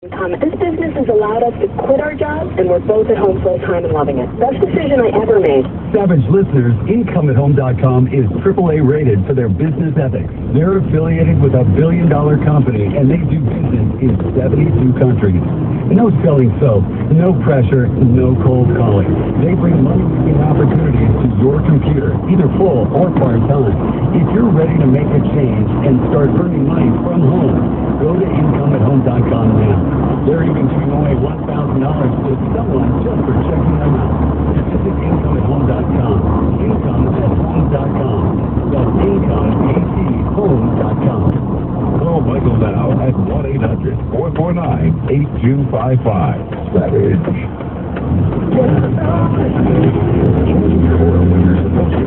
This business has allowed us to quit our jobs, and we're both at home full-time and loving it. Best decision I ever made. Savage listeners, IncomeAtHome.com is AAA rated for their business ethics. They're affiliated with a billion-dollar company, and they do business in 72 countries. No selling soap, no pressure, no cold calling. They bring money-making opportunities to your computer, either full or part-time. If you're ready to make a change and start earning money from home, go to IncomeAtHome.com now. They're even giving away $1,000 to someone just for checking them out. Visit IncomeAtHome.com. IncomeAtHome.com. That's IncomeAtHome.com. Call Michael now at 1-800-449-8255. Savage.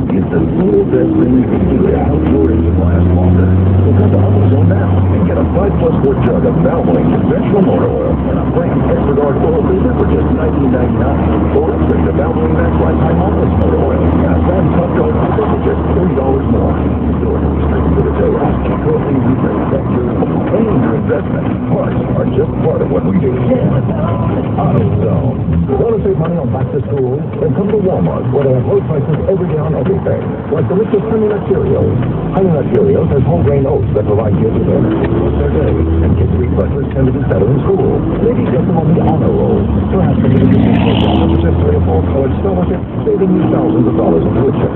It's the little best thing you can do to help your engine last longer. So come to AutoZone now and get a 5+4 jug of Valvoline conventional motor oil and a brand expert arc oil filter for just $19.99. Or upgrade to Valvoline Max Lifetime Marvelous motor oil and a Sam Tough Dog filter for just $30 more. Still restricted to the tail. Control things you can affect your and your investment. Parts are just part of what we do. AutoZone. Want to save money on back to school? Then come to Walmart, where they have low prices every day on everything. Like delicious Honey Nut Cheerios. Honey Nut Cheerios has whole grain oats that provide kids with energy for their day. And kids who eat breakfast tend to do better in school. Maybe get them on the honor roll. Perhaps they can get programs with just 3 or 4 college scholarships, saving you thousands of dollars in tuition.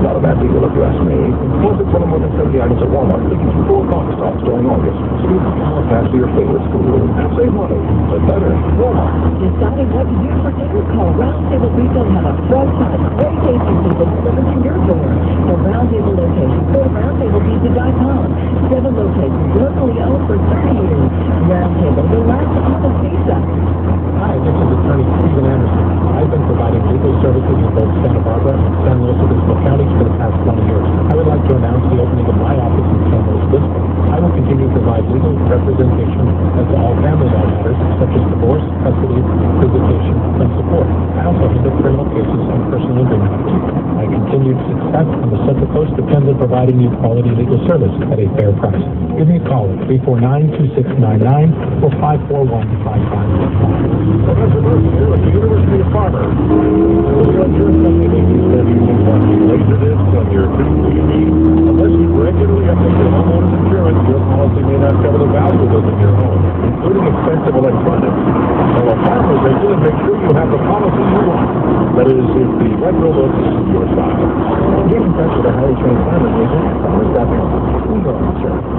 Not a bad deal if you ask me. Plus, it's one of more than 70 items at Walmart that gives you 4 coffee stops during August. So you can power fast to your favorite school. Save money, but better. Walmart. Deciding what to do for dinner? Call Roundtable Pizza and have a fresh time. Very tasty pizza delivered to your door. For Roundtable locations, go to roundtablepizza.com. 7 locations, locally owned for 30 years. Roundtable, the last office pizza. Hi, this is attorney Stephen Anderson. I've been providing legal services in both Santa Barbara and San Luis Obispo counties for the past 20 years. I would like to announce the opening of my office in San Luis Obispo. I will continue to provide legal representation as to all family law matters such as divorce, custody, visitation, and support. I also handle criminal cases and personal injury matters. My continued success on the Central Coast depends on providing you quality legal service at a fair price. Give me a call at 349-2699 or 541-5515. Professor Murphy here at the University of Farmer. Your insurance company may be sending you watching Laserdisc on your new TV. Unless you regularly update your homeowner's insurance, your policy may not cover the valuables in your home, including expensive electronics. So at Farmer's, they really make sure you have the policy you want. That is, if the retro looks your style. Get in touch with a highly trained Farmer's agent at Farmers.com. We go insurance.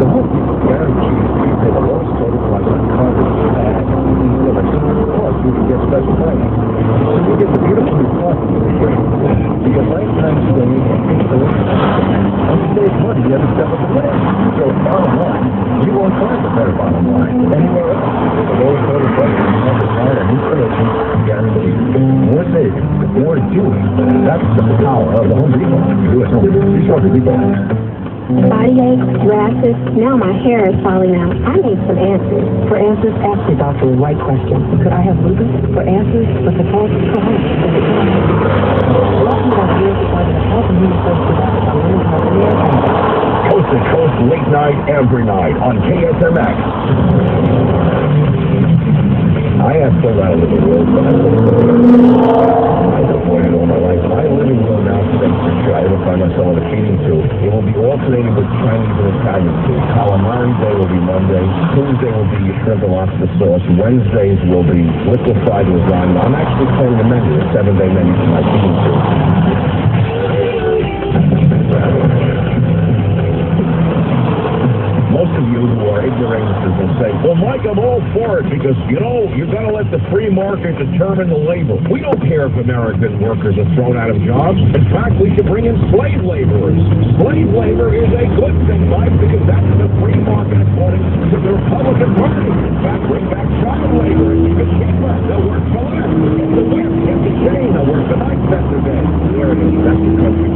The Home Depot guarantees you pay the lowest total price on carpet, pad, and delivery. Plus, you can get special pricing. So you get the beautiful new carpet for free. You get lifetime staying and installation. And you save money every step of the way. So, bottom line, you won't find a better bottom line anywhere else. The lowest total price on carpet, pad, and installation guaranteed. More savings, more doing. That's the power of the Home Depot. Do it home. Be sure to be bold. Body aches, rashes, now my hair is falling out. I need some answers. For answers, ask your doctor the right question. Could I have lupus? For answers, for support, call home. Welcome to the U.S. Department of Health and Human Services Office on Women's Health and America. Coast to coast, late night, every night on KSMX. I have still got a little world, but I've avoided all my life. My living room now thanks to I ever find myself on a feeding tube. It will be alternating with Chinese and Italian food. Calamari day will be Monday. Tuesday will be shrimp and lobster sauce. Wednesdays will be liquefied lasagna. I'm actually planning a menu, a 7-day menu for my feeding tube. Most of you who are ignoramuses will say, well, Mike, I'm all for it because, you know, you've got to let the free market determine the labor. We don't care if American workers are thrown out of jobs. In fact, we should bring in slave laborers. Slave labor is a good thing, Mike, because that's the free market according to the Republican Party. In fact, bring back child labor and keep it cheaper. They'll work for less. If the whip, if the chain, they'll work the night center day. There it is. That's the country.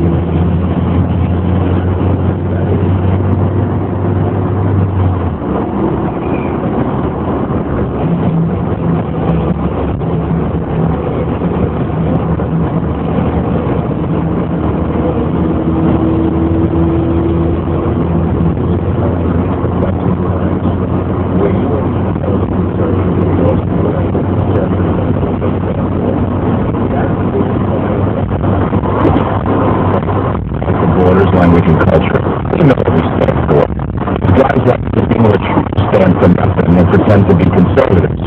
language and culture. We know what we stand for. Guys like the English stand for nothing and pretend to be conservatives.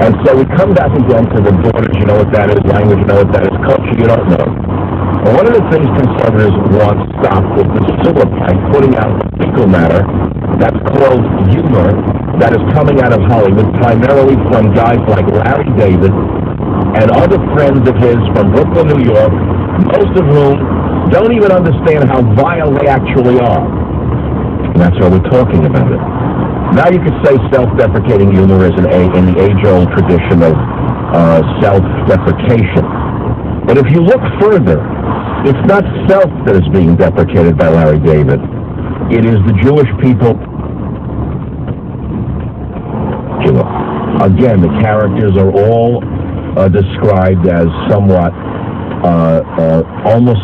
And so we come back again to the borders, you know what that is, language, you know what that is, culture, you don't know. And one of the things conservatives want stopped is the sewer pipe putting out fecal matter that's called humor that is coming out of Hollywood, primarily from guys like Larry David and other friends of his from Brooklyn, New York, most of whom don't even understand how vile they actually are. And that's why we're talking about it. Now you could say self-deprecating humor is in the age-old tradition of self-deprecation. But if you look further, it's not self that is being deprecated by Larry David. It is the Jewish people. Again, the characters are all described as somewhat almost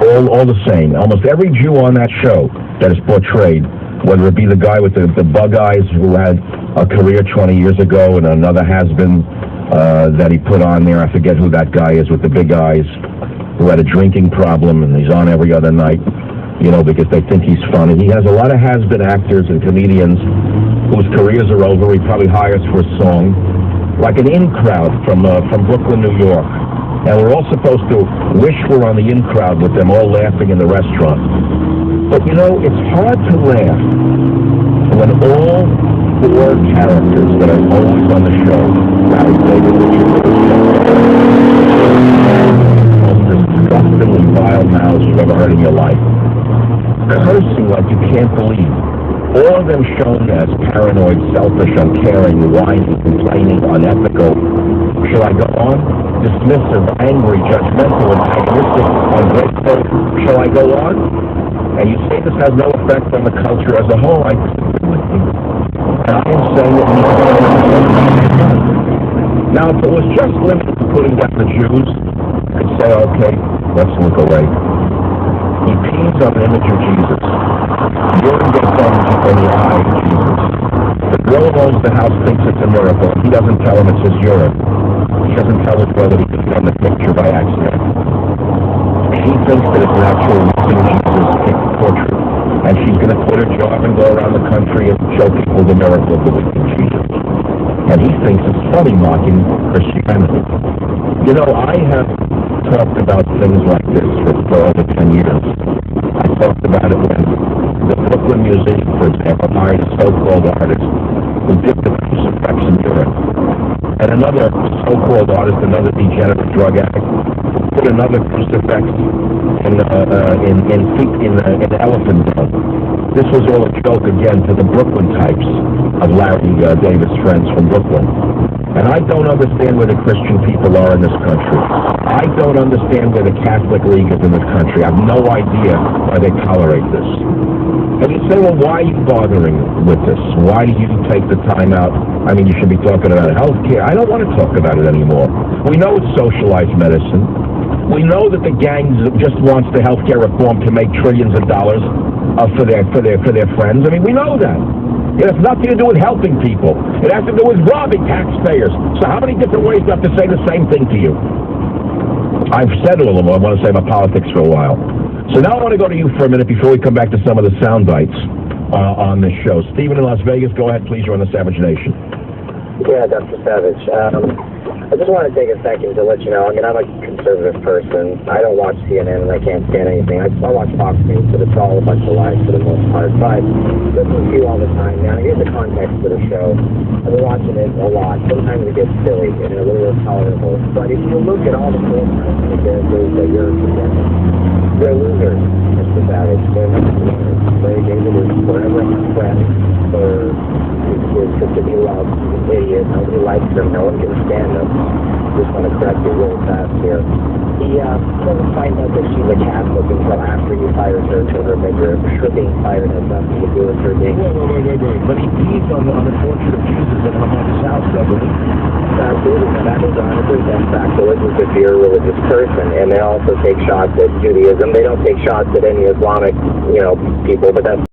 all the same. Almost every Jew on that show that is portrayed, whether it be the guy with the bug eyes who had a career 20 years ago and another has-been that he put on there, I forget who that guy is with the big eyes, who had a drinking problem and he's on every other night, you know, because they think he's funny. He has a lot of has-been actors and comedians whose careers are over. He probably hires for a song, like an in crowd from Brooklyn, New York. And we're all supposed to wish we're on the in crowd with them all laughing in the restaurant. But you know, it's hard to laugh when all four characters that are always on the show, Larry David, most disgustingly vile mouths you've ever heard in your life, cursing like you can't believe. All of them shown as paranoid, selfish, uncaring, whiny, complaining, unethical. Shall I go on? Dismissive, angry, judgmental, antagonistic, ungrateful. Shall I go on? And you say this has no effect on the culture as a whole. I disagree with you. And I am saying it needs to be. Now, if it was just limited to putting down the Jews, you could say, okay, let's look away. He pees on an image of Jesus. Urine gets on the eye of Jesus. The girl who owns the house thinks it's a miracle. He doesn't tell him it's his urine. He doesn't tell his brother he took on the picture by accident. She thinks that it's an actual living Jesus portrait. And she's going to quit her job and go around the country and show people the miracle of the living Jesus. And he thinks it's funny mocking Christianity. You know, I have talked about things like this for over 10 years. I talked about it when the Brooklyn Museum, for example, hired a so-called artist who did the crucifix in urine. And another so-called artist, another degenerate drug addict, put another crucifix in elephant dung. This was all a joke, again, to the Brooklyn types of Larry David's friends from Brooklyn. And I don't understand where the Christian people are in this country. I don't understand where the Catholic League is in this country. I have no idea why they tolerate this. And you say, well, why are you bothering with this? Why do you take the time out? I mean, you should be talking about health care. I don't want to talk about it anymore. We know it's socialized medicine. We know that the gang just wants the health care reform to make trillions of dollars for their friends. I mean, we know that. It has nothing to do with helping people. It has to do with robbing taxpayers. So how many different ways do I have to say the same thing to you? I've said all of them. I want to say about politics for a while. So now I want to go to you for a minute before we come back to some of the sound bites on this show. Stephen in Las Vegas, go ahead, please. You're on the Savage Nation. Yeah, Dr. Savage. I just want to take a second to let you know, I mean, I'm a conservative person. I don't watch CNN and I can't stand anything. I watch Fox News, but it's all a bunch of lies for the most part. But I listen to you all the time. Now, here's the context for the show. I've been watching it a lot. Sometimes it gets silly and a little intolerable. But if you look at all the programs and the characters that you're presenting, they're losers, Mr. Savage. They're not winners. Larry David is forever my friend for his sister he loves. He's an idiot. Nobody likes him. No one can stand him. Just want to correct you really fast here. He doesn't find out that she's a Catholic until after he fires her to her bigger. Her being fired has nothing to do with her being... Wait. But he pees on the portrait of Jesus in his house, doesn't he? Absolutely. Now, that is 100% factual. This is if you're a religious person. And they also take shots at Judaism. They don't take shots at any Islamic, people, but that's